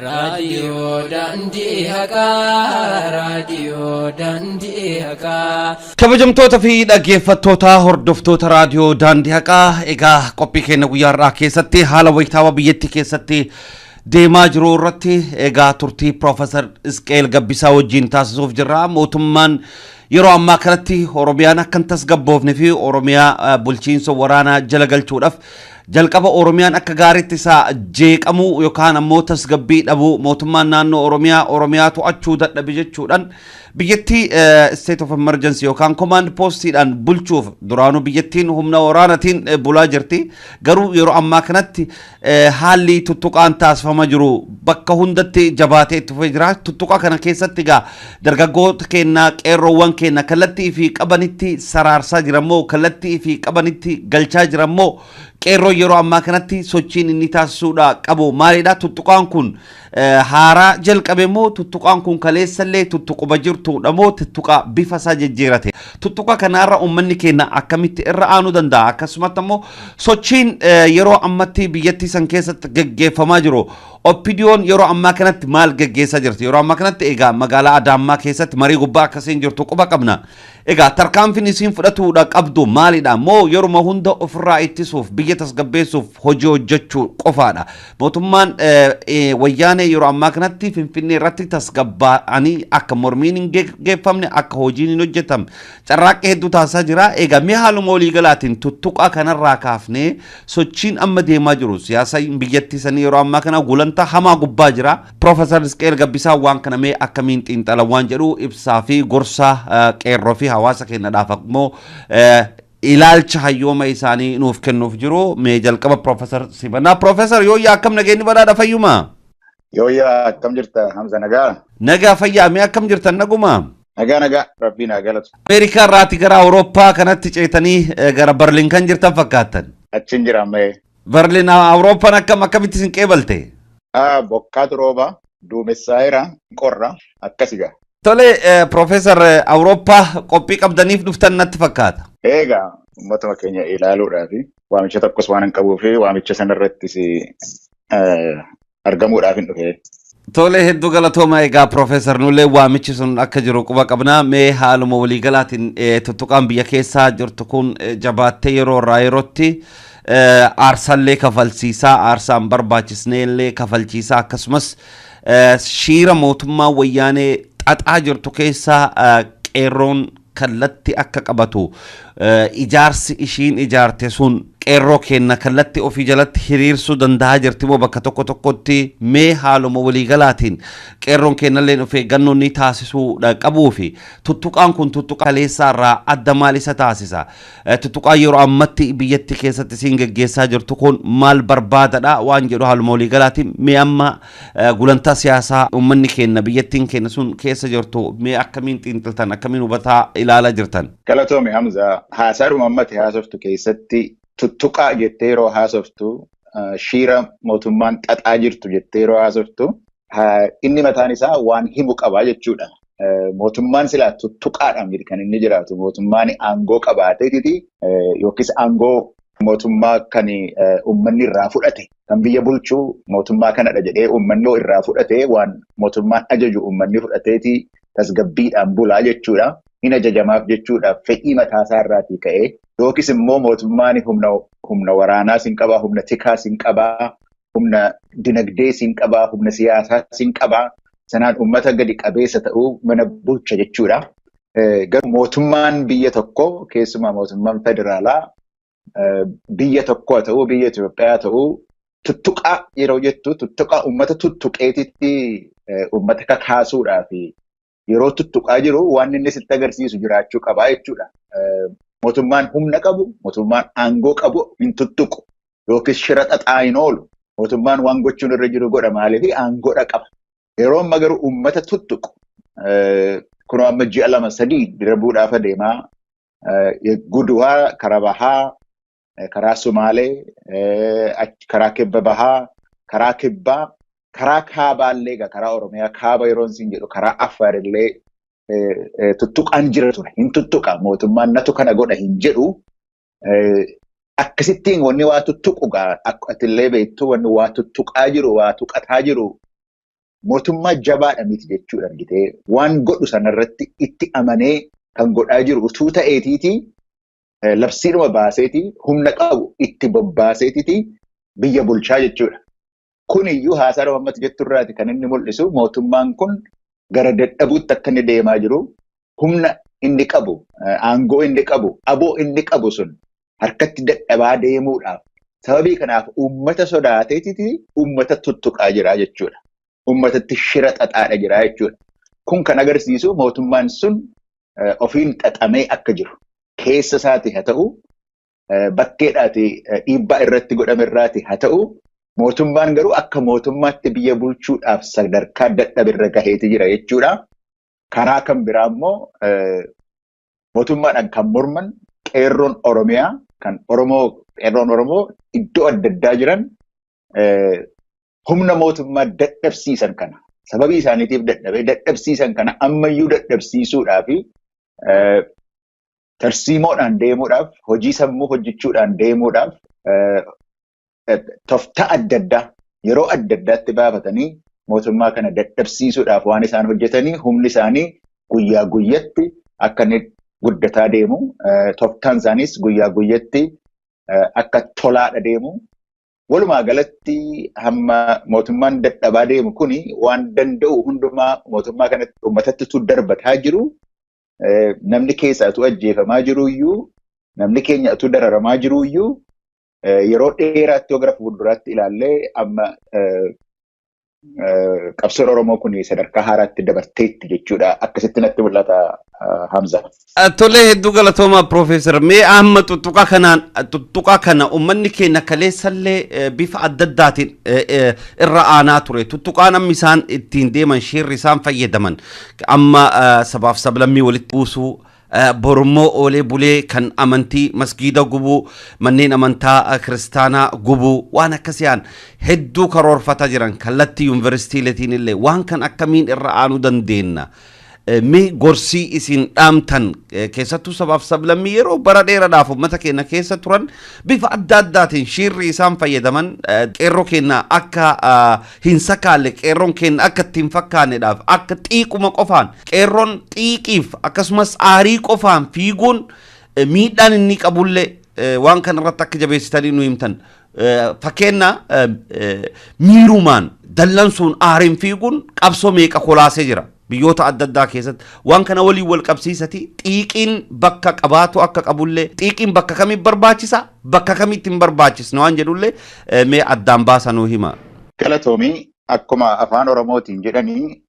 Radio dandi haqaa, radio dandi haqaa. Kabajamtoota fi dhaggeeffattoota hordoftoota raadiyoo daandii haqaa egaa qophii keenya guyyaa har'aa keessatti haala wayitaawaa biyyattii keessatti deemaa jiru irratti egaa turtii prof.ezqaa'el Gabbisaa wajjiin taasisuuf jirra. Mootummaan yeroo ammaa kanatti Oromiyaan akkan tasgabboofne fi Oromiyaa bulchiinsa waraanaa jala galchuudhaaf jalqaba Oromiyaan akka gaariitti isaa jeeqamu yookaan ammoo tasgabbii dhabu mootummaan naannoo Oromiyaa to'achuu dadhabe jechuudhaan biyyattii state of emergency yookaan command postiidhaan bulchuuf duraanuu biyyattiin humna waraanaatiin bulaa jirti. Garuu yeroo ammaa kanatti haalli tuttuqaan taasifamaa jiru bakka hundatti jabaatee itti fufee jira. Tuttuqa kana keessatti egaa dargaggoota keenya qeerroowwan keenya kallattii fi qabanitti saraarsaa jirammoo kallattii fi qabanitti galchaa jirammoo qeerroo yeroo ammaa kanatti sochiin inni taasisuudha qabu maalidha? Tuttuqaan kun haaraa jalqabe moo tuttuqaan kun kaleessallee tuttuquma jirtuudha moo tuttuqa bifa isaa jijjiirate? Tuttuqa kanarra uummanni keenya akkamitti irra aanuu danda'a? Akkasumas immoo sochiin yeroo ammatti biyyattii san keessatti gaggeeffamaa jiru oppidiyoon yeroo ammaa kanatti maal gaggeessaa jirti? Yeroo ammaa kanatti egaa magaalaa Adaamaa keessatti marii gubbaa akkasiin jirtu quba qabna. Egaa tarkaanfiin isiin fudhatuudha qabdu maalidha? Moo yeroo hunda ofirraa ittisuuf biyya tasgabbeessuuf hojii hojjechuu qofaadha? Mootummaan wayyaanee yeroo ammaa kanatti Finfinnee irratti tasgabbaa'anii akka mormiin hin geggeeffamne akka hojiin hin hojjetamne carraaqqii hedduu taasisaa jira. Egaa mee haaluma waliigalaatiin tuttuqaa kanarraa kaafnee sochiin amma deemaa jiru siyaasa biyyattii sanii yeroo ammaa kana gulantaa hamaa gubbaa jira. Prof.ezqaa'el Gabbisaa waan kana mee akkamiin xiinxala waan jedhu ibsaa fi gorsaa qeerroo fi hawaasa keenyadhaaf ammoo ilaalcha hayyooma isaanii nuuf kennuuf jiru. Mee jalqaba Professor Sibanaa. Professor Yooyyaa akkam nageenyi badhaadha fayyuma? Yooyyaa akkam jirta Hamza nagaa? Nagaa fayyaa. Mee akkam jirtan naguma? Nagaa rabbiin haa galatu. Ameerikaa irraati gara Awurooppaa kanatti ceetanii gara Berliin kan jirtan fakkaatan. Achiin jira ammoo. Berliin Awurooppaan akkamitti isin qeebalte? Bokkaatu rooba duumessaa'eera qorra akkasigaa. Tole Professor Awurooppaa qophii qabdaniif dhuftan natti fakkaata. Egaa uummatuma keenya ilaaluudhaaf waamicha tokkos waan hin qabuuf waamicha sanarrattis argamuudhaaf hin dhufe. Tole hedduu galatooma. Egaa Professor nullee waamichi sun akka jiru quba qabna. Mee haaluma waliigalaatiin tuttuqaan biyya keessaa jirtu kun jabaattee yeroo irraa yerootti aarsallee kafalchiisaa aarsaan barbaachisneellee kafalchiisaa akkasumas shiira mootummaa wayyaanee xaxaa jirtu keessaa qeerroon kallatti akka qabatu ijaarsi ishiin ijaarte sun qeerroo keenya kallatti ofii jalatti hiriirsuu danda'a jirti moo bakka tokko tokkotti? Mee haaluma waliigalaatiin qeerroon keenyallee of eeggannoo ni taasisuudha qabuu fi tuttuqaan kun tuttuqa kaleessaa irraa adda maal isa taasisa? Tuttuqaan yeroo ammatti biyyatti keessatti siin gaggeessaa jirtu kun maal barbaadadha waan jedhu haaluma waliigalaatiin mee amma gulantaa siyaasaa uummanni keenya biyyattiin keenya sun keessa jirtu mee akkamiin xiinxaltan akkamiin hubataa ilaalaa jirtan? Galatoome Hamza, haasaadhuma ammatti haasoftu keessatti tuttuqaa jettee yeroo haasoftu shiira mootummaan xaxaa jirtu jettee yeroo haasoftu inni mataan isaa waan himu qabaa jechuudha. Mootummaan silaa tuttuqaadhaan jedhi kan inni jiraatu. Mootummaan aangoo qabaateetiti yookiis aangoo mootummaa kan uummanni irraa fudhate kan biyya bulchuu mootummaa kanadha jedhee uummanni irraa fudhate waan mootummaan ajaju uummanni fudhateeti tasgabbiidhaan bulaa jechuudha. Hin ajajamaaf jechuudha fedhii mataasaa irraatii ka'ee. Yookiis immoo mootummaan humna waraanaa siin qabaa, humna tikaa siin qabaa, humna dinagdee siin qabaa, humna siyaasaa siin qabaa. Sanaan uummata gadi qabeessa ta'uu mana bulcha jechuudha. Garuu mootummaan biyya tokko keessumaa mootummaan federaalaa biyya tokko ta'uu biyya Itoophiyaa ta'uu tuttuqaa yeroo jettu tuttuqaa uummata tuttuqeetitti uummata kakaasuudhaaf yeroo tuttuqaa jiru waan inni sitti agarsiisu jiraachuu qabaa jechuudha. Mootummaan humna qabu, mootummaan aangoo qabu hin tuttuqu yookiis shira xaxaa hin oolu. Mootummaan waan gochuun irra jiru godha maaliif aangoodha qaba. Yeroo amma garuu uummata tuttuqu kunoo amma ji'a 2-3 darbuudhaaf adeemaa guduwaa karaa bahaa, karaa Sumaalee, karaa kibba bahaa, karaa kibbaa, karaa kaabaallee karaa Oromiyaa kaaba yeroon siin jedhu karaa Affaarillee tuttuqaan jira ture. Hin tuttuqa mootummaan natu kana godha hin jedhu akkasittiin wanni waa tuttuqugaa akka atillee beektu wanni waa tuttuqaa jiru waa tuqataa jiru mootummaa jabaadha miti jechuudha argitee waan godhu sanarratti itti amanee kan godhaa jiru utuu ta'eetiiti labsiidhuma baaseeti humna qabu itti bobbaaseetiiti biyya bulchaa jechuudha. Kun iyyuu haasaa Muhammad jetturraati kan inni mul'isu mootummaan kun gara dadhabuutti akka inni deemaa jiru humna inni qabu aangoo inni qabu aboo inni qabu sun harkatti dadhabaa deemuudhaaf sababii kanaaf uummata sodaateetiiti uummata tuttuqaa jira jechuudha. Uummatatti shira xaxaadha jira jechuudha. Kun kan agarsiisu mootummaan sun ofiin xaxamee akka jiru keessa isaati haa ta'u bakkeedhaati dhiibbaa irratti godhamerraati haa ta'u mootummaan garuu akka mootummaatti biyya bulchuudhaaf sadarkaa dadhabirra gaheeti jira jechuudha. Karaa kan biraa immoo mootummaadhaan kan morman qeerroon Oromiyaa kan qeerroon Oromoo iddoo adda addaa jiran humna mootummaa dadhabsiisan kana sababii isaaniitiif dadhabsiisan kana ammayyuu dadhabsiisuudhaaf tarsiimoodhaan deemuudhaaf hojii sammuu hojjechuudhaan deemuudhaaf toftaa adda addaa yeroo adda addaatti baafatanii mootummaa kana dadhabsiisuudhaaf waan isaan hojjetanii humni isaanii guyyaa guyyatti akka inni guddataa deemu toftaan isaaniis guyyaa guyyatti akka tolaadha deemu. Walumaa galatti hamma mootummaan dadhabaa deemu kuni waan danda'u hundumaa mootummaa kanatti uummatatti darbataa jiru. Namni keessaa utuu ajjeefamaa jiruyyuu namni keenya utuu dararamaa jiruyyuu yeroo dheeraatti yoo gara fuulduraatti ilaallee amma qabsoon Oromoo kun sadarkaa haaraatti dabarteetti jechuudha. Akkasitti natti mul'ata Hamza. Tolee hedduu galatooma Profeesar. Mee amma tuttuqaa kana uummanni keenya kaleessallee bifa adda addaatiin irra aanaa ture. Tuttuqaan amma isaan ittiin deeman shirri isaan fayyadaman amma sabaaf sablammii walitti buusuu bormoo oolee bulee kan amantii masgiida gubuu manneen amantaa kiristaanaa gubuu waan akkasiyaan hedduu karoorfata jiran kallattii yuunivarsiitiiletiin illee waan kan akkamiin irra aanuu dandeenya. Mee gorsii isin dhaamtan keessattuu sabaaf sablammii yeroo bara dheeraadhaaf uummata keenya keessa turan bifa adda addaatiin shirri isaan fayyadaman qeerroo keenya akka hin sakaalle qeerroon keenya akka ittiin fakkaanneedhaaf akka xiiquma qofaan qeerroon xiiqiif akkasumas aarii qofaan fiiguun miidhaan inni qabullee waan kana irratti akka jabeessitanii nu himtan fakkeenya miirumaan dallansuun aariin fiiguun qabsoo meeqa kolaasee jira. Biyyoota adda addaa keessatti waan kana waliin wal qabsiisati xiiqiin bakka qabaatu akka qabullee xiiqiin bakka kamitti barbaachisa bakka kamitti hin barbaachisne waan jedhullee mee addaan baasanuu hima. Galatoomii akkuma afaan Oromootiin jedhanii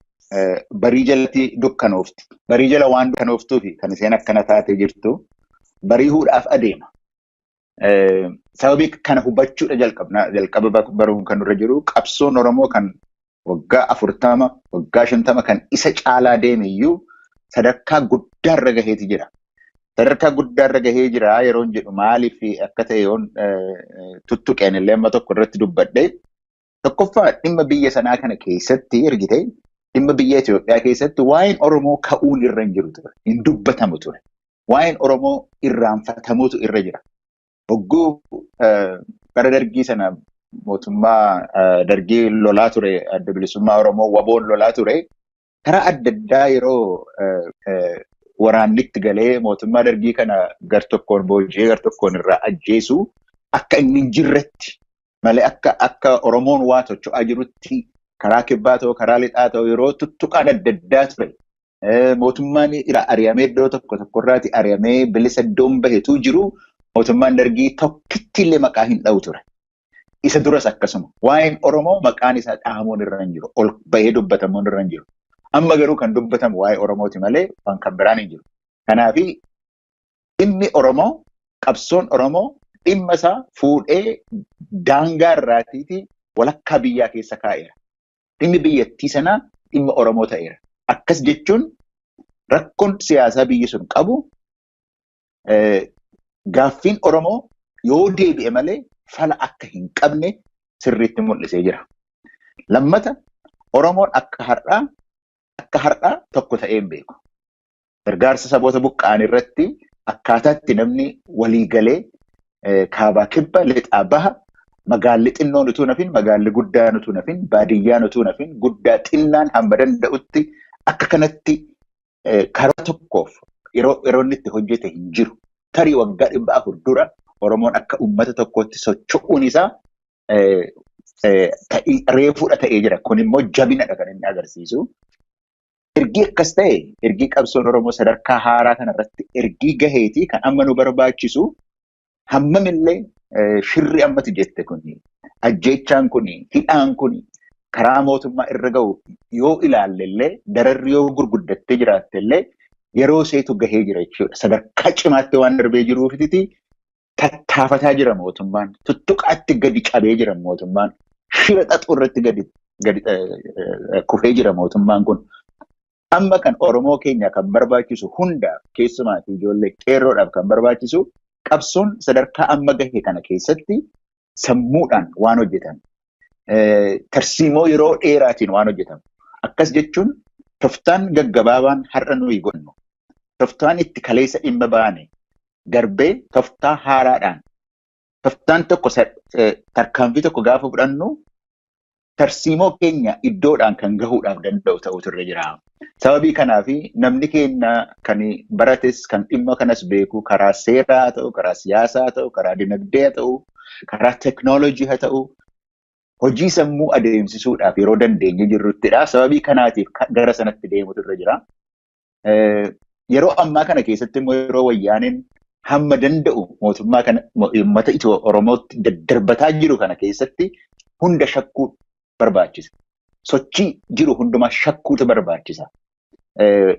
barii jalatti dukkanoofti. Barii jala waan dukkanooftuufi kan isheen akkana taatee jirtu bariihuudhaaf adeema. Sababii kana hubachuudha jalqaba baruun kan irra jiru qabsoon Oromoo kan waggaa 40 waggaa 50 kan isa caalaa deeme iyyuu sadarkaa guddaarra gaheeti jira. Sadarkaa guddaarra gahee jira yeroon jedhu maaliif akka ta'e yoon tuttuqeen illee amma tokko irratti dubbadhe tokkoffaa dhimma biyya sanaa kana keessatti ergite dhimma biyya Itoophiyaa keessatti waa'een Oromoo ka'uun irra hin jiru ture. Hin dubbatamu ture. Waa'een Oromoo irraanfatamuutu irra jira. Hogguu bara dargii sana mootummaa dargii lolaa ture adda bilisummaa Oromoo waboon lolaa ture karaa adda addaa yeroo waraannitti galee mootummaa dargii kana gar tokkoon booji'ee gar tokkoon irraa ajjeesu akka inni hin jirretti malee akka Oromoon waa socho'aa jirutti karaa kibbaa ta'uu karaa lixaa ta'uu yeroo tuttuqaan adda addaa ture mootummaan ari'amee iddoo tokkorraati ari'amee bilisa iddoon bahetu jiru mootummaan dargii tokkitti illee maqaa hin dha'u ture. Isa duras akkasuma waa'een Oromoo maqaan isaa dhahamuun irra hin jiru ol bahee dubbatamuun irra hin jiru. Amma garuu kan dubbatamu waa'ee Oromooti malee waan kan biraan hin jiru. Kanaaf dhimmi Oromoo qabsoon Oromoo dhimma isaa fuudhee daangaa irraatiiti walakkaa biyyaa keessa kaa'eera. Dhimmi biyyattii sanaa dhimma Oromoo ta'eera. Akkas jechuun rakkoon siyaasaa biyyi sun qabu gaaffiin Oromoo yoo deebi'e malee fala akka hin qabne sirriitti mul'isee jira. Lammata Oromoon akka har'aa tokko ta'ee hin beeku. Gargaarsa saboota buqqa'an irratti akkaataatti namni walii galee kaabaa kibba lixaa baha magaalli xinnoon utuu nafin, magaalli guddaan utuu nafin, baadiyyaan utuu nafin, guddaa xinnaan hamma danda'utti akka kanatti karaa tokkoof yeroo inni itti hojjete hin jiru. Tarii waggaa 400 dura Oromoon akka uummata tokkootti socho'uun isaa reefuudha ta'ee jira. Kun immoo jabinadha kan inni agarsiisu. Ergii akkas ta'e, ergii qabsoon Oromoo sadarkaa haaraa kanarratti ergii gaheetii kan amma nu barbaachisu hammamillee shirri ammati jette kuni, ajjeechaan kuni, hidhaan kuni karaa mootummaa irra ga'u yoo ilaallellee dararri yoo gurguddattee jiraattellee yeroo seetu gahee jira jechuudha. Sadarkaa cimaatti waan darbee jiruufiti tattaafataa jira mootummaan. Tuttuqaatti gadi cabee jira mootummaan. Shira xaxuu irratti gadi kufee jira mootummaan kun. Amma kan Oromoo keenya kan barbaachisu hundaaf keessumaatii ijoollee qeerroodhaaf kan barbaachisu qabsoon sadarkaa amma gahe kana keessatti sammuudhaan waan hojjetan. Tarsiimoo yeroo dheeraatiin waan hojjetamu. Akkas jechuun toftaan gaggabaabaan har'a nuyi godhanu. Toftaan itti kaleessa dhimma baane darbee toftaa haaraadhaan. Toftaan tokko tarkaanfii tokko gaafa fudhannu tarsiimoo keenya iddoodhaan kan gahuudhaaf danda'u ta'utu irra jira. Sababii kanaaf namni keenya kan barates kan dhimma kanas beeku karaa seeraa haa ta'u, karaa siyaasaa haa ta'u, karaa dinagdee haa ta'u, karaa teeknooloojii haa ta'u, hojii sammuu adeemsisuudhaaf yeroo dandeenye jirruttidha. Sababii kanaatiif gara sanatti deemutu irra jira. Yeroo ammaa kana keessatti immoo yeroo wayyaaniin hamma danda'u mootummaa kana uummata Oromootti daddarbataa jiru kana keessatti hunda shakkuu barbaachisa. Sochii jiru hundumaa shakkuutu barbaachisa.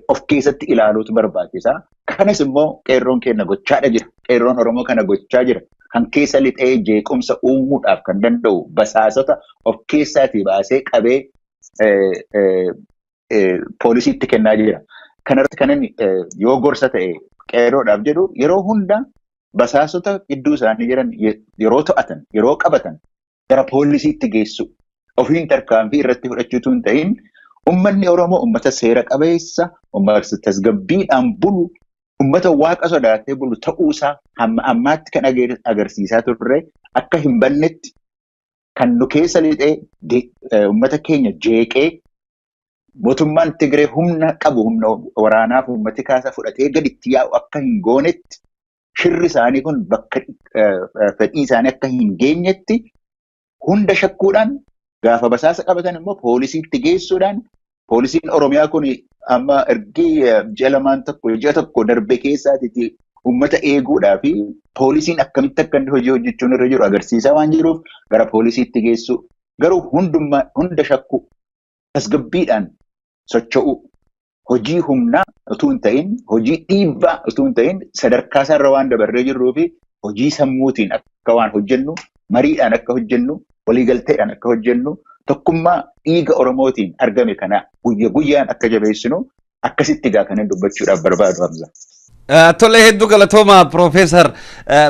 Of keessatti ilaaluutu barbaachisa. Kanas immoo qeerroon keenya gochaadha jira. Qeerroon Oromoo kana gochaa jira. Kan keessa lixee jeequmsa uumuudhaaf kan danda'u basaasota of keessaatii baasee qabee poolisiitti kennaa jira. Kanarratti kanan yoo gorsa ta'e qeerroodhaaf jedhu yeroo hunda basaasota gidduu isaanii jiran yeroo to'atan, yeroo qabatan gara poolisiitti geessu. Ofiin tarkaanfii irratti fudhachuutu hin ta'in uummanni Oromoo uummata seera qabeessa, uummata tasgabbiidhaan bulu, uummata waaqa sodaatee bulu ta'uusaa hamma ammaatti kan agarsiisaa turre akka hin bannetti kan nu keessa lixee uummata keenya jeeqee mootummaan Tigree humna qabu, humna waraanaaf uummati kaasa fudhatee gaditti yaa'u akka hin goonetti shirri isaanii kun bakka fedhii isaanii akka hin geenyetti hunda shakkuudhaan gaafa basaasa qabatan immoo poolisiitti geessuudhaan poolisiin Oromiyaa kun amma ergii ji'a tokko darbe keessaatti uummata eeguudhaa fi poolisiin akkamitti akka inni hojii hojjechuun irra jiru agarsiisaa waan jiruuf gara poolisiitti geessu. Garuu hunda shakku tasgabbiidhaan socho'u hojii humnaa utuu hin ta'in, hojii dhiibbaa utuu hin ta'in sadarkaa isaarra waan dabarree jirruu fi hojii sammuutiin akka waan hojjennu, mariidhaan akka hojjennu, waliigalteedhaan akka hojjennu, tokkummaa dhiiga Oromootiin argame kana guyya guyyaan akka jabeessinu akkasitti gaa kanan dubbachuudhaaf barbaadu Hamza. Tole hedduu galatooma Profeesar.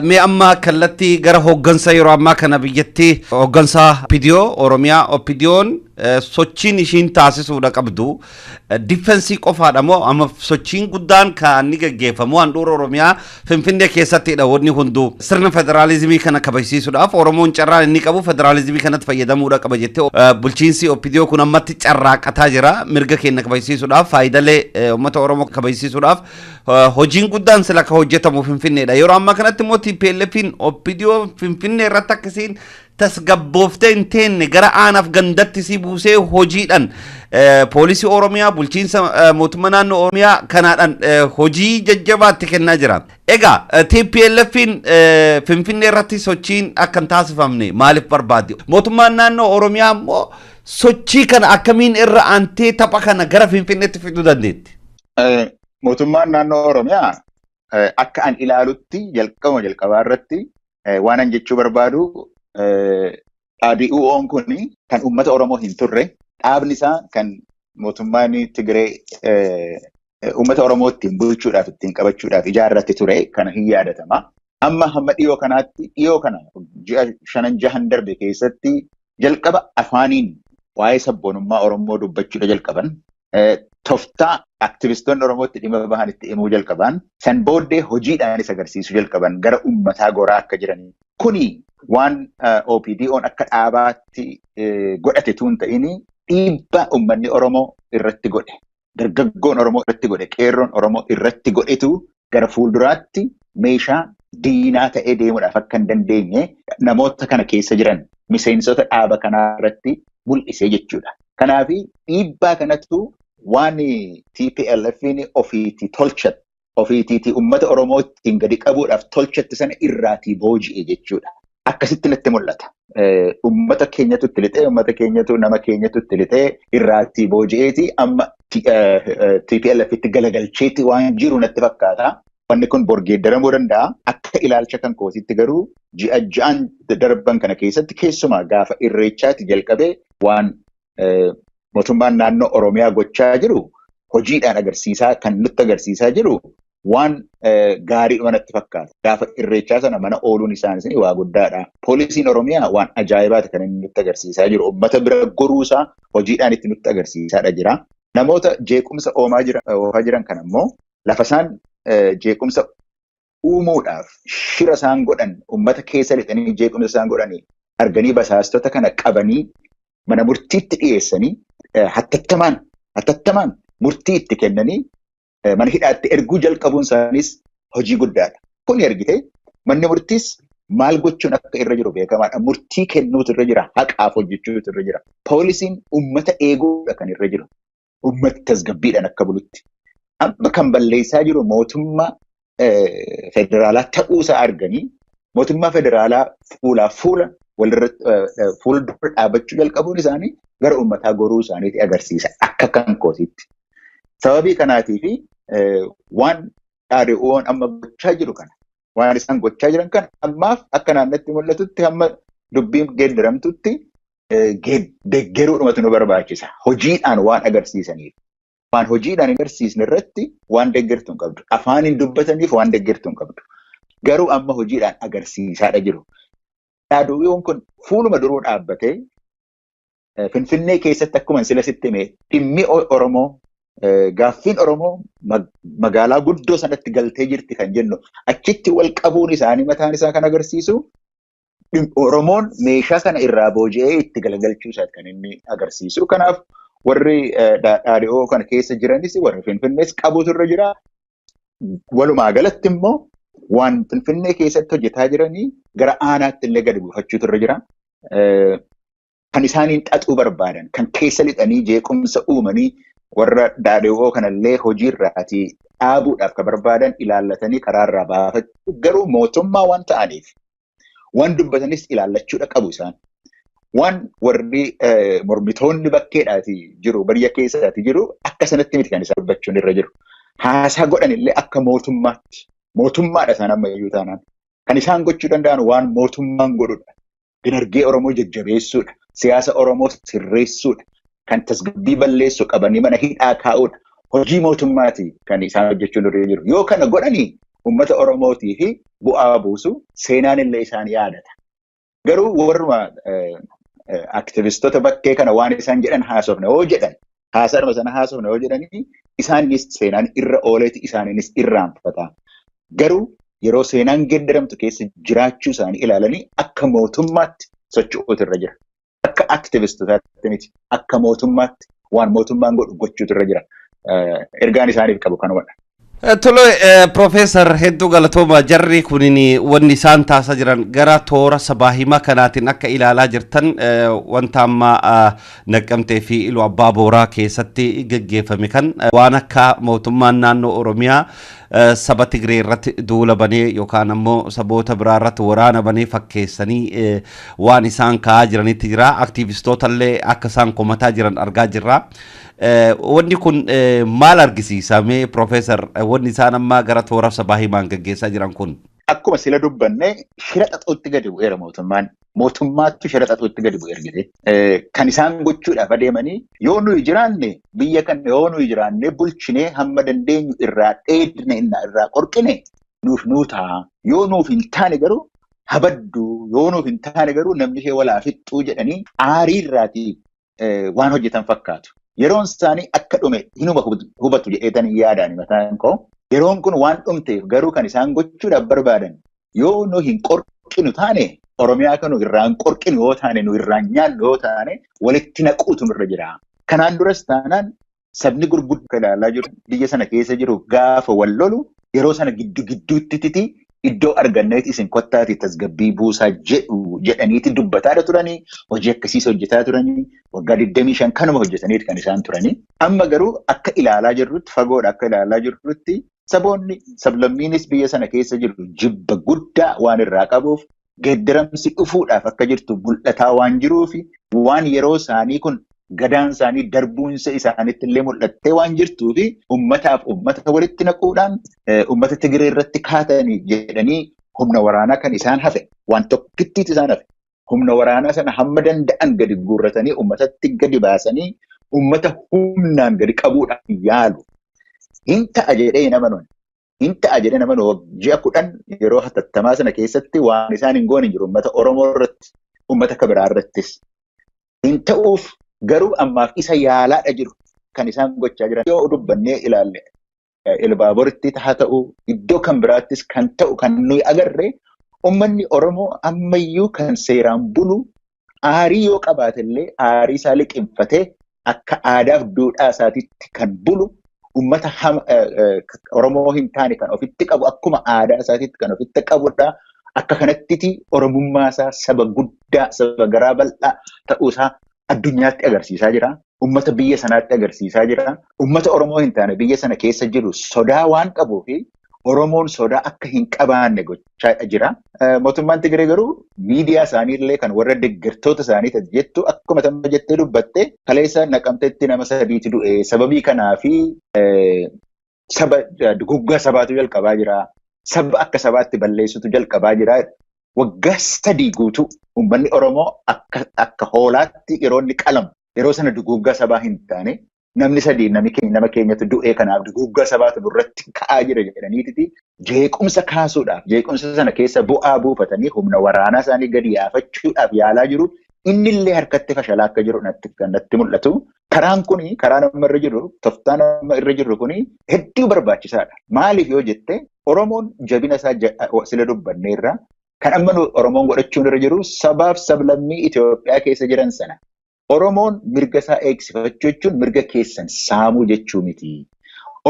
Mee amma kallattii gara hooggansa yeroo ammaa kana biyyatti hooggansa Opidiyoo Oromiyaa Opidiyoon sochiin ishiin taasisuudha qabdu difensii qofaadha moo amma sochiin guddaan kan inni gaggeeffamu handhuura Oromiyaa Finfinnee keessattidha wanni hunduu sirna federaalizimii kana kabajsiisuudhaaf Oromoon carraan inni qabu federaalizimii kanatti fayyadamuudha qaba jettee bulchiinsi Opidiyoo kun ammatti carraaqataa jira mirga keenya kabajsiisuudhaaf faayidalee uummata Oromoo kabajsiisuudhaaf hojiin guddaan sila ka hojjetamu Finfinneedha. Yeroo amma kanatti immoo TPLFin Opidiyoo Finfinnee irratti akkasiin tasgabbooftee hin teenne gara aanaaf gandatti si buusee hojiidhaan poolisii Oromiyaa bulchiinsa mootummaa naannoo Oromiyaa kanaadhaan hojii jajjabaatti kennaa jira. Egaa TPLFin Finfinnee irratti sochiin akka hin taasifamne maaliif barbaaddi? Mootummaan naannoo Oromiyaa immoo sochii kana akkamiin irra aantee tapha kana gara Finfinneetti fiduu dandeetti? Mootummaan naannoo Oromiyaa akka an ilaalutti jalqabaa irratti waan an jechuu barbaadu dhaabbiin kun kan uummata Oromoo hin turre dhaabni isaa kan mootummaan Tigree uummata Oromoo ittiin bulchuudhaaf ittiin qabachuudhaaf ijaarratti ture kana hin yaadatama. Amma hamma dhiyoo kana ji'a 5-6 darbe keessatti jalqaba afaaniin waa'ee sabboonummaa Oromoo dubbachuudha jalqaban. Toftaa aktivistoonni Oromootti dhimma bahan itti himuu jalqaban. San booddee hojiidhaanis agarsiisuu jalqaban gara uummataa goraa akka jiranii. Kuni waan OPDO'n akka dhaabaatti godhate tun ta'ini dhiibbaa uummanni Oromoo irratti godhe. Dargaggoon Oromoo irratti godhe, qeerroon Oromoo irratti godhetu gara fuulduraatti meeshaa diinaa ta'ee deemuudhaaf akka hin dandeenye namoota kana keessa jiran miseensota dhaaba kanaa irratti mul'isee jechuudha. Kanaaf dhiibbaa kanatu waan TPLF'n ofiitii tolchate, ofiitiitii uummata Oromoo ittiin gadi qabuudhaaf tolchatte sana irraatii booji'e jechuudha. Akkasitti natti mul'ata. Uummata keenyatu itti lixee, uummata keenyatu nama keenyatu itti lixee irraatii booji'eeti amma TPLF'tti galagalcheetti waan jiru natti fakkaata. Wanni kun borgeeddaramuu danda'a. Akka ilaalcha kan kootitti garuu ji'a ja'an darban kana keessatti keessumaa gaafa irreechaatti jalqabee waan mootummaan naannoo Oromiyaa gochaa jiru hojiidhaan agarsiisaa kan nutti agarsiisaa jiru waan gaariidhuma natti fakkaata. Gaafa irreechaa sana mana ooluun isaanis waa guddaadha. Poolisiin Oromiyaa waan ajaa'ibaati kan inni nutti agarsiisaa jiru. Uummata bira goruusaa hojiidhaan itti nutti agarsiisaadha jira. Namoota jeequmsa oofaa jiran kan ammoo lafa isaan jeequmsa uumuudhaaf shira isaan godhan uummata keessa lixanii jeequmsa isaan godhanii arganii basaastota kana qabanii mana murtiitti dhiyeessanii hatattamaan murtii itti kennanii mana hidhaatti erguu jalqabuun isaaniis hojii guddaadha. Kun argite manni murtiis maal gochuun akka irra jiru beekamaadha. Murtii kennuutu irra jira. Haqaaf hojjechuutu irra jira. Poolisiin uummata eeguudha kan irra jiru. Uummata tasgabbiidhaan akka bulutti. Amma kan balleessaa jiru mootummaa federaalaa ta'uusaa arganii mootummaa federaalaa fuula dura dhaabachuu jalqabuun isaanii gara uummataa goruu isaaniitti agarsiisa akka kan kootiitti. Sababii kanaatiif waan dhaadhiiwwan amma gochaa jiru kana waan isaan gochaa jiran kana ammaaf akka naannatti mul'atutti hamma dubbiin geeddaramtutti deeggaruudhumatu nu barbaachisa. Hojiidhaan waan agarsiisaniif. Waan hojiidhaan agarsiisne irratti waan deeggartuu hin qabdu. Afaaniin dubbataniif waan deeggartuu hin qabdu. Garuu amma hojiidhaan agarsiisaadha jiru. Dhaadhiiwwan kun fuuluma duruu dhaabbatee Finfinnee keessatti akkuma sila sitti hime dhimmi Oromoo gaaffiin Oromoo magaalaa guddoo sanatti galtee jirti kan jennu achitti wal qabuun isaanii mataan isaa kan agarsiisu Oromoon meeshaa kana irraa booji'ee itti galagalchuu isaati kan inni agarsiisu. Kanaaf warri dhaadhiyoo kana keessa jiranis warri Finfinnees qabuutu irra jira. Walumaa galatti immoo waan Finfinnee keessatti hojjetaa jiranii gara aanaatti illee gadi buufachuutu irra jira. Kan isaaniin xaxuu barbaadan, kan keessa lixanii jeequmsa uumanii warra dhaadhiyoo kanallee hojiirraatii dhaabuudhaaf kan barbaadan ilaallatanii karaarraa baafachuu garuu mootummaa waan ta'aniif waan dubbatanis ilaallachuudha qabu isaan. Waan warri mormitoonni bakkeedhaatii jiru, biyya keessaatii jiru akka sanatti miti kan isaan dubbachuun irra jiru. Haasaa godhanillee akka mootummaatti. Mootummaadha isaan ammayyuu taanaan. Kan isaan gochuu danda'an waan mootummaan godhudha. Dinagdee Oromoo jajjabeessuudha. Siyaasa Oromoo sirreessuudha. Kan tasgabbii balleessu qabanii mana hidhaa kaa'uudha. Hojii mootummaati kan isaan hojjechuun irra jiru. Yoo kana godhanii uummata Oromootii fi bu'aa buusu seenaan illee isaan yaadata. Garuu warruma aktivistoota bakkee kana waan isaan jedhan haasofne yoo jedhan haasaadhuma sana haasofne yoo jedhanii isaanis seenaan irra ooleeti isaaniinis irraanfata. Garuu yeroo seenaan geeddaramtu keessa jiraachuu isaanii ilaalanii akka mootummaatti socho'uutu irra jira. Akka aktivistootaatti miti akka mootummaatti waan mootummaan godhu gochuutu irra jira. Ergaan isaaniif qabu kanumadha. Tolo Profeesar hedduu galatooma jarri kunin wanni isaan taasisaa jiran gara toora sabaa himaa kanaatiin akka ilaalaa jirtan wanta amma Naqqamtee fi Iluu Abbaa Booraa keessatti gaggeeffame kan waan akka mootummaan naannoo Oromiyaa saba Tigree irratti duula banee yookaan ammoo saboota biraa irratti waraana banee fakkeessanii waan isaan kaa'aa jiranitti jira. Aktiivistootallee akka isaan komataa jiran argaa jirra. Wanni kun maal argisiisa mee Profeesar wanni isaan amma gara toora sabaa himaan gaggeessaa jiran kun? Akkuma sila dubbanne shira xaxuutti gadi bu'eera mootummaan. Mootummaattu shira xaxuutti gadi bu'e argite. Kan isaan gochuudhaaf adeemanii yoo nuyi jiraanne biyya kana yoo nuyi jiraanne bulchinee hamma dandeenyu irraa dheedne irraa qorqine nuuf nuu ta'a. Yoo nuuf hin taane garuu habaddu yoo nuuf hin taane garuu namni ishee walaa fixxuu jedhanii aarii irraatii waan hojjetan fakkaatu. Yeroon isaanii akka dhume hinuma hubatu jedheetanii yaadaan mataan koo. Yeroon kun waan dhumteef garuu kan isaan gochuudhaaf barbaadan yoo nu hin qorqinu taane Oromiyaa kan irraan qorqin yoo taane nu irraan nyaannu yoo taane walitti naquutu irra jira. Kanaan duras taanaan sabni gurguddaa ilaalaa jiru biyya sana keessa jiru gaafa wal lolu yeroo sana gidduutti iddoo arganneeti isin kottaati tasgabbii buusaa jedhaniiti dubbataa turanii hojii akkasiis hojjetaa turanii waggaa 25 kanuma hojjetaniiti kan isaan turanii. Amma garuu akka ilaalaa jirrutti fagoodha akka ilaalaa jirrutti saboonni sablammiinis biyya sana keessa jiru jibba guddaa waan irraa qabuuf geeddaramsi dhufuudhaaf akka jirtu mul'ataa waan jiruufi waan yeroo isaanii kun gadaan isaanii darbuunsa isaaniitti illee mul'attee waan jirtuufi ummataaf ummata walitti naquudhaan ummata Tigiree irratti kaatanii jedhanii humna waraanaa kan isaan hafe waan tokkittiiti isaan hafe humna waraanaa sana hamma danda'an gadi guurratanii ummatatti gadi baasanii ummata humnaan gadi qabuudhaan yaalu. Hin ta'a jedhee nama ji'a 10 yeroo hatattamaa sana keessatti waan isaan hin goone jiru ummata Oromoo irratti ummata akka biraa irrattis. Hin ta'uuf garuu ammaaf isa yaalaadha jiru kan isaan gochaa jiran yoo dubbannee ilaalle Ilbaaboritti haa ta'u iddoo kan biraattis kan ta'u kan nuyi agarre ummanni Oromoo ammayyuu kan seeraan bulu aarii yoo qabaatellee aarii isaa liqimfatee akka aadaaf duudhaa isaatiitti kan bulu ummata Oromoo hin taane kan ofitti qabu akkuma aadaa isaatiitti kan ofitti qabudha. Akka kanattiti Oromummaa isaa saba guddaa saba garaa bal'aa ta'uusaa addunyaatti agarsiisaa jira. Ummata biyya sanaatti agarsiisaa jira. Ummata Oromoo hin taane biyya sana keessa jiru sodaa waan qabuufi Oromoon sodaa akka hin qabaanne gochaa jira. Mootummaan Tigiree garuu miidiyaa isaaniillee kan warra deeggartoota isaanii jettu akkuma tamma jettee dubbatte kaleessa Naqamteetti nama 3 du'e sababii kanaafi saba duguggaa sabaatu jalqabaa jira. Saba akka sabaatti balleessutu jalqabaa jira. Waggaa 3 guutuu uummanni Oromoo akka hoolaatti yeroo inni qalamu yeroo sana duguggaa sabaa hin taane namni 3 nama keenyatu du'ee kanaaf duguggaa sabaatu irratti ka'aa jira jedhaniiti jeequmsa kaasuudhaaf jeequmsa sana keessa bu'aa buufatanii humna waraanaa isaanii gadi yaafachuudhaaf yaalaa jiru. Innillee harkatti fashalaa akka jiru natti mul'atu. Karaan kuni karaa nama irra jiru toftaan nama irra jiru kuni hedduu barbaachisaadha. Maaliif yoo jette Oromoon jabina isaa sila dubbanneerra kan amma Oromoon godhachuun irra jiru sabaaf sablammii Itoophiyaa keessa jiran sana. Oromoon mirga isaa eegsifachuu jechuun mirga keessan saamuu jechuu miti.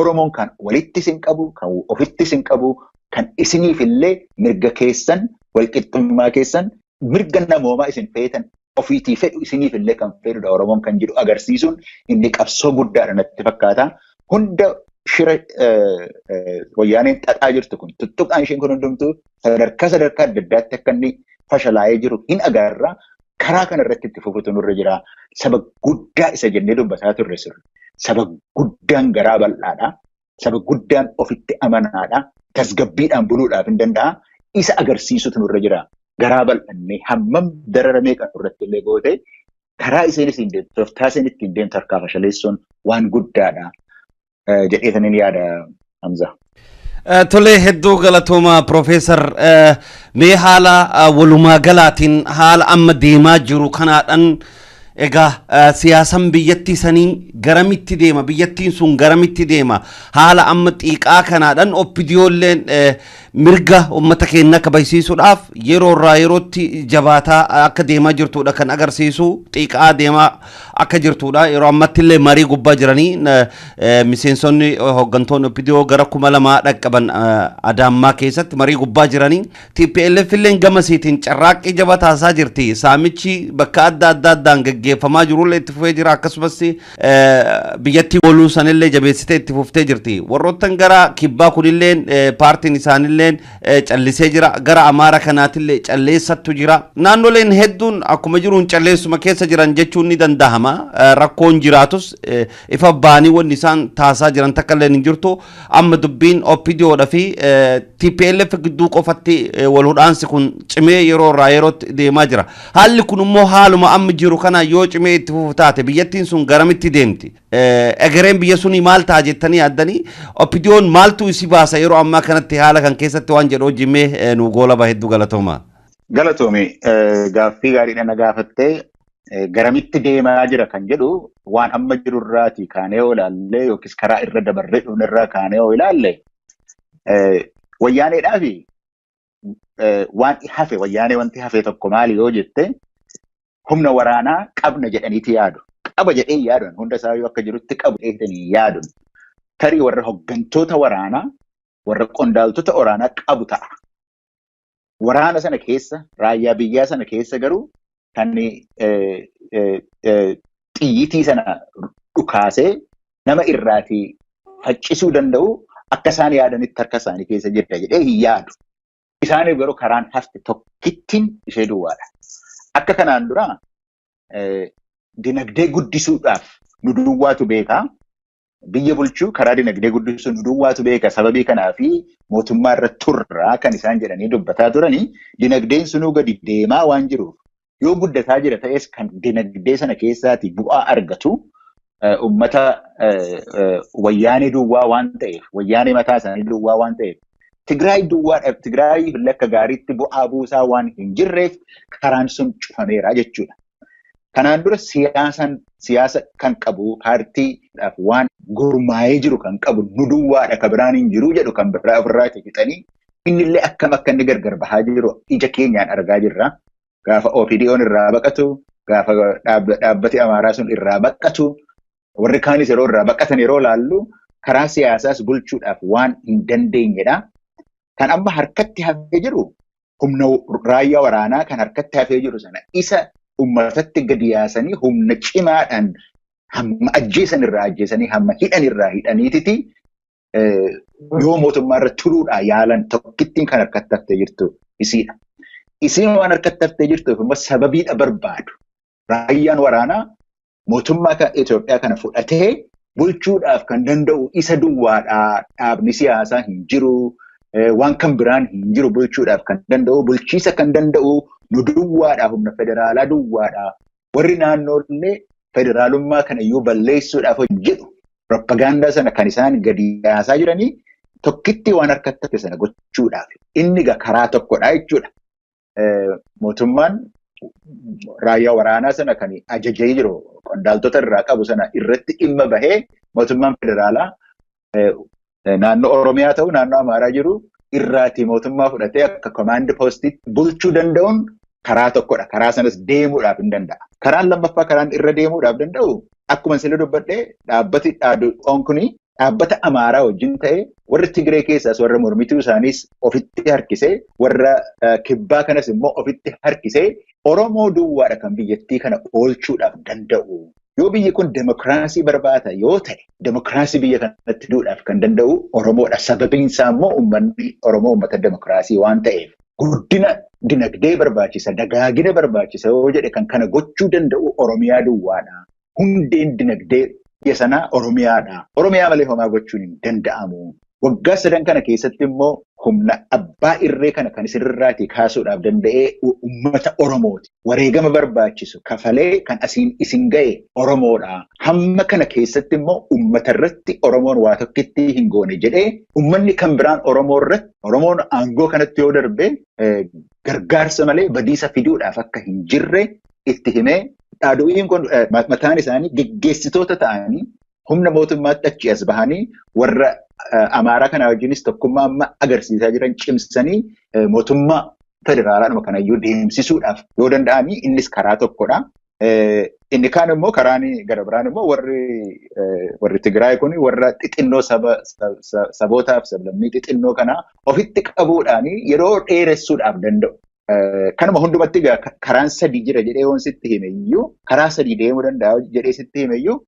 Oromoon kan walittis hin qabu, kan ofittis hin qabu, kan isiniif illee mirga keessan, walqixxummaa keessan, mirga namoomaa isin feetan ofiitii fedhu isiniif illee kan fedhudha. Oromoon kan jedhu agarsiisuun inni qabsoo guddaadha natti fakkaata. Hunda shira wayyaaneen xaxaa jirtu kun tuttuqaan isheen kun hundumtuu sadarkaa adda addaatti akka inni fashalaa'ee jiru hin agarra. Karaa kana irratti itti fufuutu nurra jira. Saba guddaa isa jennee dubbataa turre sirri. Saba guddaan garaa bal'aadha. Saba guddaan ofitti amanaadha. Tasgabbiidhaan buluudhaaf hin danda'a. Isa agarsiisutu nurra jira. Garaa bal'annee hammam dararamee kan irratti illee goote karaa isheenis hin deemtu, tooftaa isheen ittiin deemtu harkaa fashaleessuun waan guddaadha jedheetaniin yaada Hamza. Tole hedduu galatooma Profeesar mee haala walumaa galaatiin haala amma deemaa jiru kanaadhaan egaa siyaasan biyyattii sanii garamitti deema biyyattiin sun garamitti deema haala amma xiiqaa kanaadhaan oppidiyoolleen mirga ummata keenya kabajsiisuudhaaf yeroo irraa yerootti jabaataa akka deemaa jirtuudha kan agarsiisu xiiqaa deemaa akka jirtuudha yeroo ammatti illee marii gubbaa jiranii miseensonni hoggantoonni oppidiyoo gara 2000 dhaqqaban Adaammaa keessatti marii gubbaa jiranii TPLF illeen gamasiitiin carraaqqii jabataasaa jirti saamichi bakka adda addaan gaggeeffamaa jirullee itti fufee jira akkasumas biyyattii waluu sanillee jabeessitee itti fuftee jirti warroottan gara kibbaa kunilleen paartiin isaanillee callisee jira gara Amaara kanaatillee calleessattu jira naannoleen hedduun akkuma jiruun calleessuma keessa jiran jechuun ni danda'ama rakkoon jiraatus ifa baanii wanni isaan taasaa jiran takkallee hin jirtu amma dubbiin oppidiyoodha fi TPLF gidduu qofatti walhudhaansi kun cimee yeroo irraa yerootti deemaa jira haalli kun immoo haaluma amma jiru kana yoo cimee itti fufu taate biyyattiin sun garamitti deemti egereen biyya sunii maal ta'a jettanii yaaddanii oppidiyoon maaltu isi baasa yeroo ammaa kanatti haala kan keessatti waan jedhu hojjimee nu goolaba hedduu galatooma. Galatoomi gaaffii gaariidha na gaafattee garamitti deemaa jira kan jedhu waan amma jiru irraati kaanee yoo ilaalle yookiis karaa irra dabarree dhuun irraa kaanee yoo ilaalle wayyaaneedhaa fi waan hafe wayyaanee wanti hafe tokko maali yoo jette humna waraanaa qabna jedhaniiti yaadu. Qaba jedhee yaaduun hunda isaa yoo akka jirutti qabu jedhanii yaaduun tarii warra hoggantoota waraanaa warra qondaaltota waraanaa qabu ta'a. Waraana sana keessa raayyaa biyyaa sana keessa garuu kan xiyyitii sana dhukaasee nama irraatii faccisuu danda'u akka isaan yaadanitti harka isaanii keessa jirta jedhee hin yaadu. Isaaniif garuu karaan hafte tokkittiin ishee duwwaadha. Akka kanaan dura dinagdee guddisuudhaaf nu duwwaatu beekaa. Biyya bulchuu karaa dinagdee guddisuu nu duwwaatu beeka. Sababii kanaafi mootummaa irra turraa kan isaan jedhanii dubbataa turanii dinagdeen sunuu gadi deemaa waan jiruuf yoo guddataa jira ta'es kan dinagdee sana keessaatii bu'aa argatu ummata wayyaanee duwwaa waan ta'eef wayyaanee mataa isaanii duwwaa waan ta'eef Tigraay lakka gaariitti bu'aa buusaa waan hin jirreef karaan sun cufameera jechuudha. Kanaan dura siyaasa kan qabu paartiidhaaf waan gurmaa'ee jiru kan qabu nu duwwaadha kan biraan hin jiru jedhu kan biraa ofirraati fixanii innillee akkam akka inni gargar bahaa jiru ija keenyaan argaa jirra. Gaafa OPDO'n irraa baqatu, gaafa dhaabbati Amaaraa sun irraa baqatu, warri kaanis yeroo irraa baqatan yeroo laallu karaa siyaasaas bulchuudhaaf waan hin dandeenyedha. Kan amma harkatti hafee jiru humna raayyaa waraanaa kan harkatti hafee jiru sana isa ummatatti gadi yaasanii humna cimaadhaan hamma ajjeesan irraa ajjeesanii hamma hidhan irraa hidhaniititi yoo mootummaa irra turuudhaa yaalan tokkittiin kan harkatti haftee jirtu isiidha. Isiin waan harkatti haftee jirtuuf immoo sababiidha barbaadu. Raayyaan waraanaa mootummaa Itoophiyaa kana fudhatee bulchuudhaaf kan danda'u isa duwwaadhaa. Dhaabni siyaasaa hin jiru. Waan kan biraan hin jiru bulchuudhaaf kan danda'u bulchiisa kan danda'u nu duwwaadhaa humna federaalaa duwwaadhaa. Warri naannoollee federaalummaa kana iyyuu balleessuudhaaf hojjetu propagaandaa sana kan isaan gadi yaasaa jiranii tokkitti waan harkatti hafe sana gochuudhaaf inni karaa tokkodha jechuudha. Mootummaan raayyaa waraanaa sana kan ajajee jiru qondaaltota irraa qabu sana irratti dhimma bahee mootummaan federaalaa naannoo Oromiyaa ta'u naannoo Amaaraa jiru irraati mootummaa fudhatee akka komaandi poostiitti bulchuu danda'uun karaa tokkodha. Karaa sanas deemuudhaaf hin danda'a. Karaan lammaffaa karaan irra deemuudhaaf danda'u akkuma sila dubbadhee dhaabbati dhaadhuun kuni dhaabbata Amaaraa wajjin ta'ee warri Tigree keessaas warra mormituu isaaniis ofitti harkisee warra kibbaa kanas immoo ofitti harkisee Oromoo duwwaadha kan biyyattii kana oolchuudhaaf danda'u. Yoo biyyi kun demokiraasii barbaada yoo ta'e demokiraasii biyya kanatti duudhaaf kan danda'u Oromoodha. Sababiin isaa immoo uummanni Oromoo uummata demokiraasii waan ta'eef guddina dinagdee barbaachisa, dagaagina barbaachisa yoo jedhe kan kana gochuu danda'u Oromiyaa duwwaadha. Hundeen dinagdee biyya sanaa Oromiyaadha. Oromiyaa malee homaa gochuun hin danda'amu. Waggaa 3 kana keessatti immoo humna abbaa irree kana kan isirraatii kaasuudhaaf danda'ee uummata Oromooti. Wareegama barbaachisu kafalee kan isin ga'e Oromoodha. Hamma kana keessatti immoo uummata irratti Oromoon waa tokkitti hin goone jedhee uummanni kan biraan Oromoon aangoo kanatti yoo darbe gargaarsa malee badiisa fiduudhaaf akka hin jirre itti himee dhaadhu'iin kun mataan isaanii geggeessitoota ta'anii humna mootummaatti achi as bahanii warra Amaaraa kana wajjinis tokkummaa amma agarsiisaa jiran cimsanii mootummaa federaalaadhuma kanayyuu deemsisuudhaaf yoo danda'anii innis karaa tokkodha. Inni kaan immoo karaan gara biraan immoo warri Tigraay kun warra xixinnoo sabootaaf sablammii xixinnoo kana ofitti qabuudhaanii yeroo dheeressuudhaaf danda'u. Kanuma hundumatti karaan 3 jira jedhee waan sitti himeyyuu karaa 3 deemuu danda'a jedhee sitti himeyyuu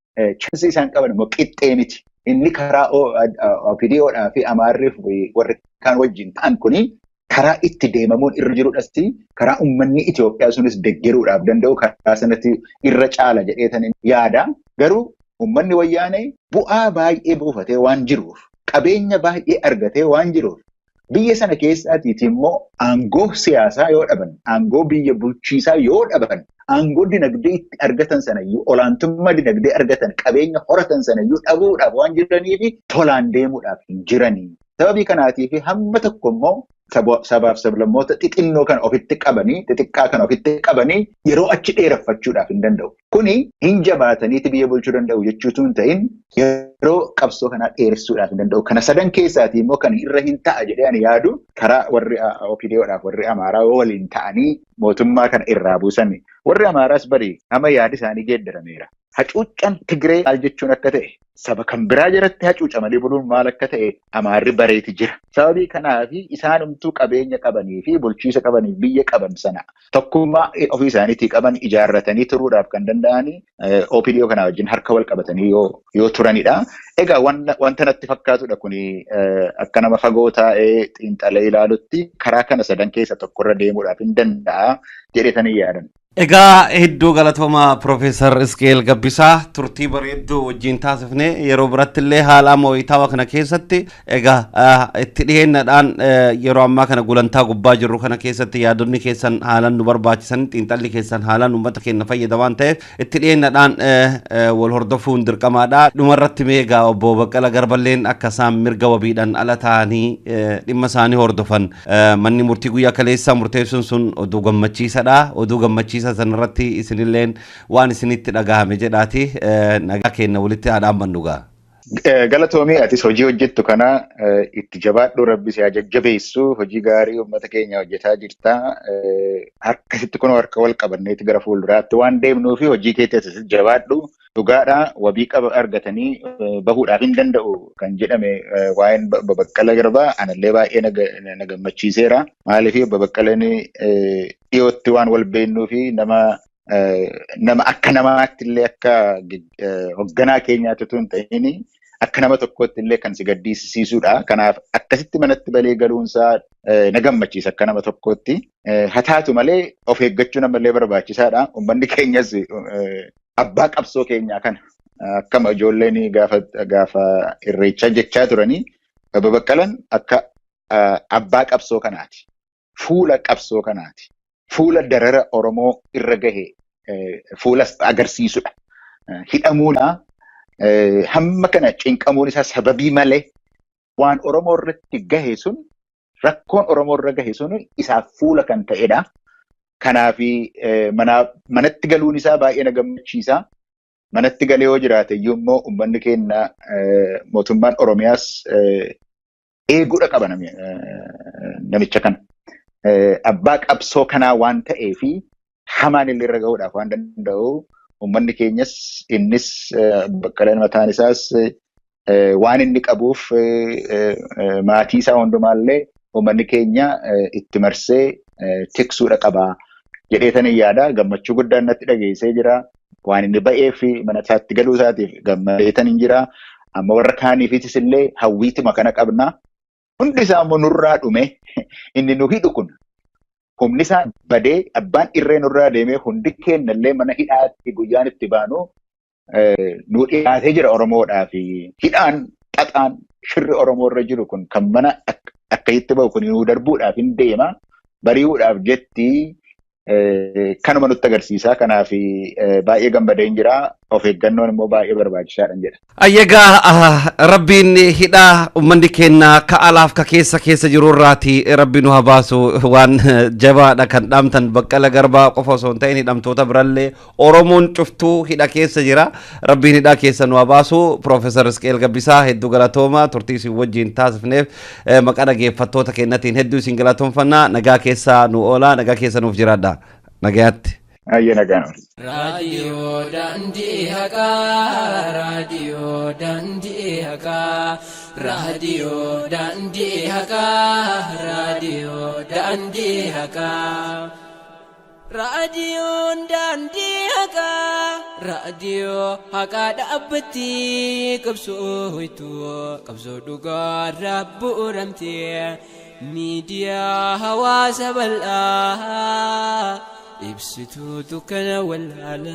chansi isaan qaban immoo qixxee miti. Inni karaa OPDO'dhaa fi Amaarriif warri kaan wajjin ta'an kuni karaa itti deemamuun irra jirudhasti karaa uummanni Itoophiyaa sunis deeggaruudhaaf danda'u karaa sanatti irra caala jedheetan yaada. Garuu uummanni wayyaanee bu'aa baay'ee buufatee waan jiruuf qabeenya baay'ee argatee waan jiruuf biyya sana keessaatiiti immoo aangoo siyaasaa yoo dhaban aangoo biyya bulchiisaa yoo dhaban aangoo dinagdee itti argatan sanayyuu olaantummaa dinagdee argatan qabeenya horatan sanayyuu dhabuudhaaf waan jiraniifi tolaan deemuudhaaf hin jiranii. Sababii kanaatiif hamma tokko immoo sabaaf sablammoota xixinnoo kan ofitti qabanii xixiqqaa kan ofitti qabanii yeroo achi dheereffachuudhaaf hin danda'u. Kuni hin jabaataniiti biyya bulchuu danda'u jechuutu hin ta'in yeroo qabsoo kanaa dheeressuudhaaf hin danda'u. Kana sadan keessaatii immoo kan irra hin ta'a jedhee ani yaadu karaa warri OPDOdhaaf warri Amaaraa waliin ta'anii mootummaa kana irraa buusan. Warri Amaaraas bari amma yaadi isaanii geeddarameera. Hacuuccaan Tigree maal jechuun akka ta'e saba kan biraa jalatti hacuuca malee buluun maal akka ta'e Amaarri bareeti jira. Sababii kanaaf isaanumtuu qabeenya qabanii fi bulchiisa qabanii biyya qaban sana tokkummaa ofii isaaniitii qaban ijaarratanii turuudhaaf kan danda'anii OPDO kana wajjin harka wal qabatanii yoo turanidha. Egaa wanta natti fakkaatudha kuni akka nama fagoo taa'ee xiinxalee ilaalutti karaa kana sadan keessa tokkorra deemuudhaaf hin danda'a jedhetanii yaadan. Egaa hedduu galatooma Profeesar Ezqaa'el Gabbisaa turtii bareedduu wajjin taasifne yeroo birattillee haala moo'itaawaa kana keessatti egaa itti dhiyeenyadhaan yeroo ammaa kana gulantaa gubbaa jirru kana keessatti yaadonni keessan haalaan nu barbaachisan xiinxalli keessan haalaan uummata keenya fayyada waan ta'eef itti dhiyeenyadhaan wal hordofuun dirqamaadha. Dhumarratti meegaa obbo Baqqala Garballeen akka isaan mirga wabiidhaan ala ta'anii dhimma isaanii hordofan manni murtii guyyaa kaleessaa murteessuun sun oduu gammachiisaadha. Oduu gammachiisaa sanarratti isinilleen waan isinitti dhagahame jedhaati nagaa keenya walitti haadhaan dhugaa. Galatoomii atis hojii hojjettu kana itti jabaadhu rabbi si jajjabeessu hojii gaarii uummata keenya hojjetaa jirta. Harkasitti kun harka wal qabanneeti gara fuulduraatti waan deemnuu fi hojii keetti jabaadhu. Dhugaadhaa wabii qaba argatanii bahuudhaaf hin danda'u kan jedhame waa'een Baqqala Garbaa anallee baay'ee na gammachiiseera. Maaliif Baqqalaan dhiyootti waan wal beennuu fi nama akka namaatti illee akka hoogganaa keenyaatti osoo hin ta'in akka nama tokkotti illee kan si gaddisiisudha. Kanaaf akkasitti manatti balee galuunsaa na gammachiisa akka nama tokkotti. Haa taatu malee of eeggachuu namallee barbaachisaadha. Uummanni keenyas abbaa qabsoo keenyaa kana akkama ijoolleen gaafa irreechaa jechaa turanii Baqqalaan akka abbaa qabsoo kanaati. Fuula qabsoo kanaati. Fuula darara Oromoo irra gahe fuula agarsiisudha. Hidhamuudha. Hamma kana cinqamuun isaa sababii malee waan Oromoo irratti gahe sun rakkoon Oromoo irra gahe sun isaaf fuula kan ta'edha. Kanaaf manatti galuun isaa baay'ee na gammachiisa. Manatti galee yoo jiraate iyyuu immoo uummanni keenya mootummaan Oromiyaas eeguudha qaba namicha kana. Abbaa qabsoo kanaa waan ta'eef hamaan illee irra gahuudhaaf waan danda'u uummanni keenyas innis Baqqalaan mataan isaas waan inni qabuuf maatii isaa hundumaallee uummanni keenya itti marsee tiksuudha qaba jedheetanii yaada. Gammachuu guddaan natti dhageessee jira. Waan inni ba'ee fi mana isaatti galuu isaatiif gammadeetanii jira. Amma warra kaaniifis illee hawwiitima kana qabna. Hundi isaa immoo nurraa dhume inni nu hidhu kun humni isaa badee abbaan irree nurraa deemee hundi keenya illee mana hidhaatti guyyaan itti baanu nu dhiyaatee jira Oromoodhaaf. Hidhaan xaxaan shirri Oromoo irra jiru kun kan mana akka itti bahu kun nu darbuudhaaf hin deema. Bari'uudhaaf jetti kanuma nutti agarsiisa. Kanaaf baay'ee gammadeen jira. Of eeggannoon immoo baay'ee barbaachisaadhaan jedha. Ayyagaa rabbiin hidhaa uummanni keenya ka alaaf ka keessa jiru irraati rabbi nu haa baasu. Waan jabaadha kan dhaamtan Baqqala Garbaa qofa osoo hin ta'in hidhamtoota birallee Oromoon cuftuu hidha keessa jira. Rabbiin hidhaa keessa nu haa baasu. Profeesar Ezqaa'el Gabbisaa hedduu galatooma turtii isin wajjin taasifneef maqaa dhaggeeffattoota keenyatiin hedduu isin galatoomfanna. Nagaa keessa nu oola. Nagaa keessa nuuf jiraadha. Nagayaatti. Ayya nagaan. Radio dandi haqaa, radio dandi haqaa, radio dandi haqaa, radio dandi haqaa. Radio dandi haqaa, radio haqaa dhaabbatti qabsoo ho'itu qabsoo dhugaa rabbu uramtee miidiyaa hawaasa bal'aa. ibsituu dukkana walaala